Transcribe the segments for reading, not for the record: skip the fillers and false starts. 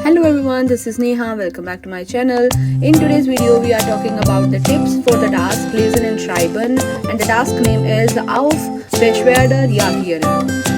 Hello everyone, this is Neha. Welcome back to my channel. In today's video, we are talking about the tips for the task Lesen and Schreiben, and the task name is Auf Beschwerde reagieren.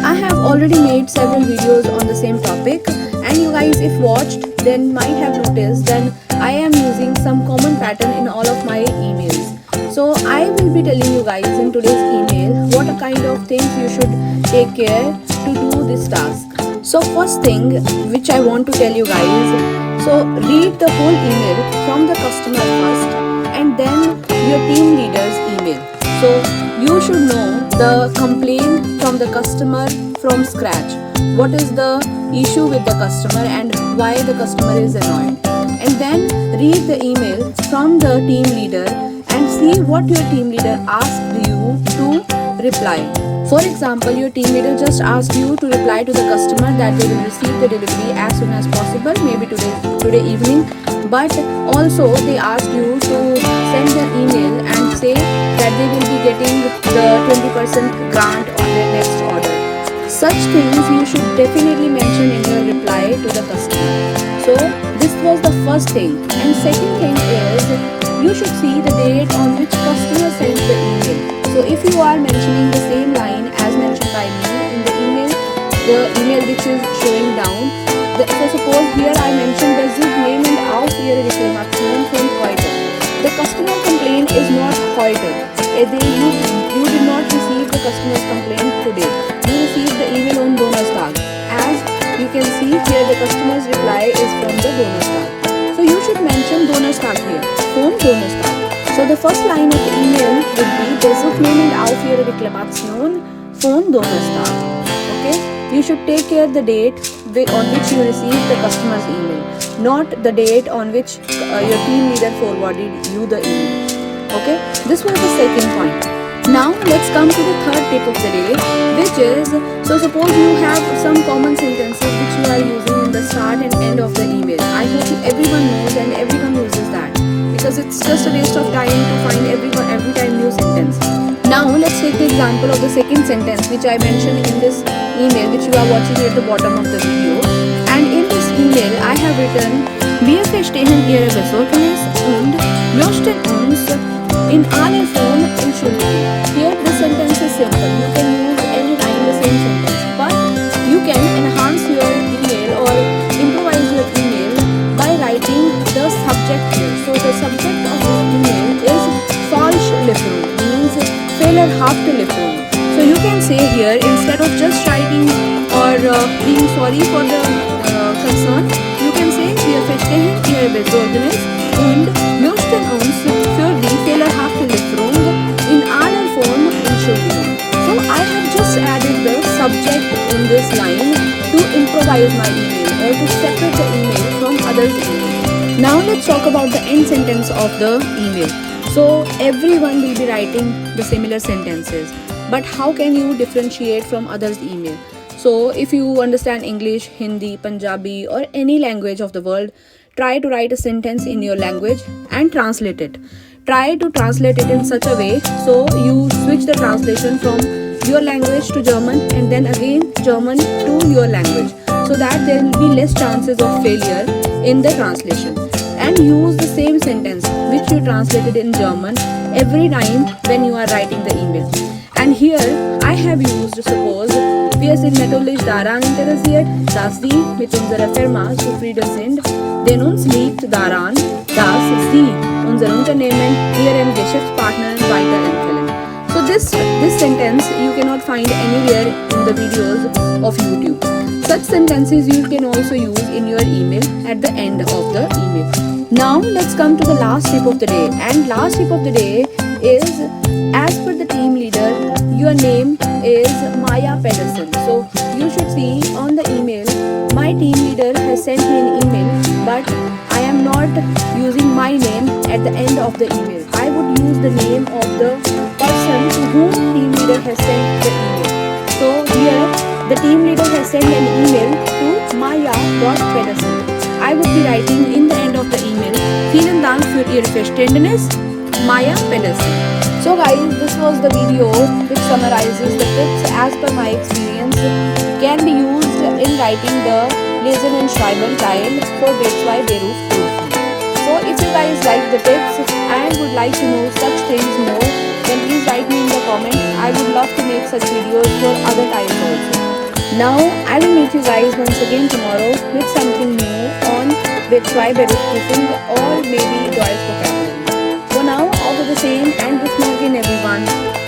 I have already made several videos on the same topic, and you guys, if watched, then might have noticed that I am using some common pattern in all of my emails. So I will be telling you guys in today's email what a kind of things you should take care to do this task. So first thing which I want to tell you guys, so read the whole email from the customer first and then your team leader's email. So you should know the complaint from the customer from scratch. What is the issue with the customer and why the customer is annoyed. And then read the email from the team leader and see what your team leader asked you to reply. For example, your team leader just asked you to reply to the customer that they will receive the delivery as soon as possible, maybe today evening, but also they asked you to send an email and say that they will be getting the 20% grant on their next order. Such things you should definitely mention in your reply to the customer. So this was the first thing. And second thing is, you should see the date on which customer sends the email. So if you are mentioning the same line as mentioned by me in the email which is showing down, so suppose here I mentioned the Zug nehmen auf ihre Reklamation von heute. The customer complaint is not heute. You did not receive the customer's complaint today. You received the email on Donnerstag. As you can see here, the customer's reply is from the Donnerstag. So you should mention Donnerstag here, von Donnerstag. So the first line of the email would be der Suchnehmen auf ihre Reklamation von Donnerstag. Okay? You should take care the date on which you received the customer's email, not the date on which your team leader forwarded you the email. Okay? This was the second point. Now let's come to the third tip of the day, which is, so suppose you have some common sentences which you are using in the start and end of the email. I hope everyone knows and everyone uses that, because it's just a waste of time to find every time new sentence. Now let's take the example of the second sentence which I mentioned in this email which you are watching at the bottom of the video. And in this email I have written, wir verstehen Ihre Besorgnis und möchten uns in aller Form entschuldigen. Here the sentence is simple. You can use any time the same sentence, but you can enhance your email or improvise your email by writing the subject here. So the subject of this email is falsche Lieferung, means fehlerhafte Lieferung. So you can say here, instead of just writing or being sorry for the concern, you can say wir verstehen Ihre Besorgnis und möchten uns für die fehlerhafte Lieferung in aller Form entschuldigen. So I have just added the subject in this line to improvise my email or to separate the email from others' email. Now let's talk about the end sentence of the email. So everyone will be writing the similar sentences, but how can you differentiate from others' email? So if you understand English, Hindi, Punjabi or any language of the world, try to write a sentence in your language and translate it. Try to translate it in such a way so you switch the translation from your language to German and then again German to your language, so that there will be less chances of failure in the translation. And use the same sentence which you translated in German every time when you are writing the email. And here I have used, suppose, wir sind natürlich daran interessiert, dass Sie mit unserer Firma zufrieden sind, denn uns liegt daran, dass Sie unser Unternehmen Ihren Geschäftspartnern weiterempfehlen. So this sentence you cannot find anywhere in the videos of YouTube. Such sentences you can also use in your email at the end of the email. Now let's come to the last tip of the day. And last tip of the day is, as per the team leader, your name is Maya Pedersen. So you should see on the email, my team leader has sent me an email, but I am not using my name at the end of the email. I would use the name of the person to whom team leader has sent the email. So here the team leader has sent an email to Maya.Pedersen. I would be writing in the end of the email, vielen Dank für Ihr Verständnis, Maya Pedersen. So guys, this was the video which summarizes the tips as per my experience can be used in writing the Lesen and Schreiben tile for B2 Beruf prüfen. So if you guys like the tips and would like to know such things more, then please write me in the comment. I would love to make such videos for other tiles also. Now I will meet you guys once again tomorrow with something new on B2 Beruf prüfing or maybe Deutsch vocabulary. For now, all of the same and good morning everyone.